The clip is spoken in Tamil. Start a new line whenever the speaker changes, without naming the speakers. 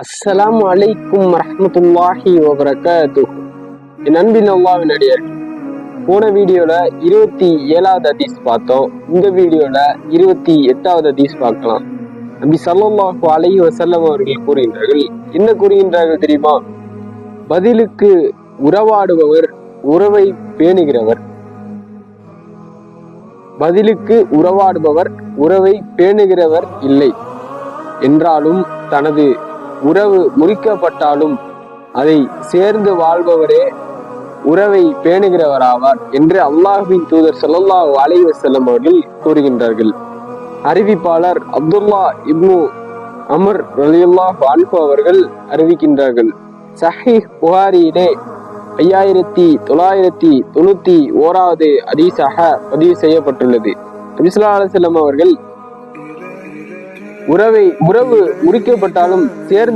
அஸ்ஸலாமு அலைக்கும் வரஹ்மத்துல்லாஹி வபரகாத்துஹு. என் அன்பின் அல்லாஹ்வின் அடியார்கள், போன வீடியோல 27வது ஹதீஸ் பார்த்தோம். இந்த வீடியோல 28வது ஹதீஸ் பார்க்கலாம். நபி ஸல்லல்லாஹு அலைஹி வஸல்லம் அவர்கள் கூறுகின்றார்கள். என்ன கூறுகின்றார்கள் தெரியுமா? பதிலுக்கு உறவாடுபவர் உறவை பேணுகிறவர். பதிலுக்கு உறவாடுபவர் உறவை பேணுகிறவர் இல்லை என்றாலும், தனது உறவு முறிக்கப்பட்டாலும் அதை சேர்ந்து வாழ்பவரே உறவை பேணுகிறவராவார் என்று அல்லாஹ்வின் தூதர் ஸல்லல்லாஹு அலைஹி வஸல்லம் அவர்கள் கூறுகின்றார்கள். அறிவிப்பாளர் அப்துல்லா இப்னு அம்ர் ரலியல்லாஹு அன்ஹு அவர்கள் அறிவிக்கின்றார்கள். சஹீஹ் புகாரியிலே 5991வது ஹதீஸாக பதிவு செய்யப்பட்டுள்ளது. நபி ஸல்லல்லாஹு அலைஹி வஸல்லம் அவர்கள் உறவு முறிக்கப்பட்டாலும் சேர்ந்து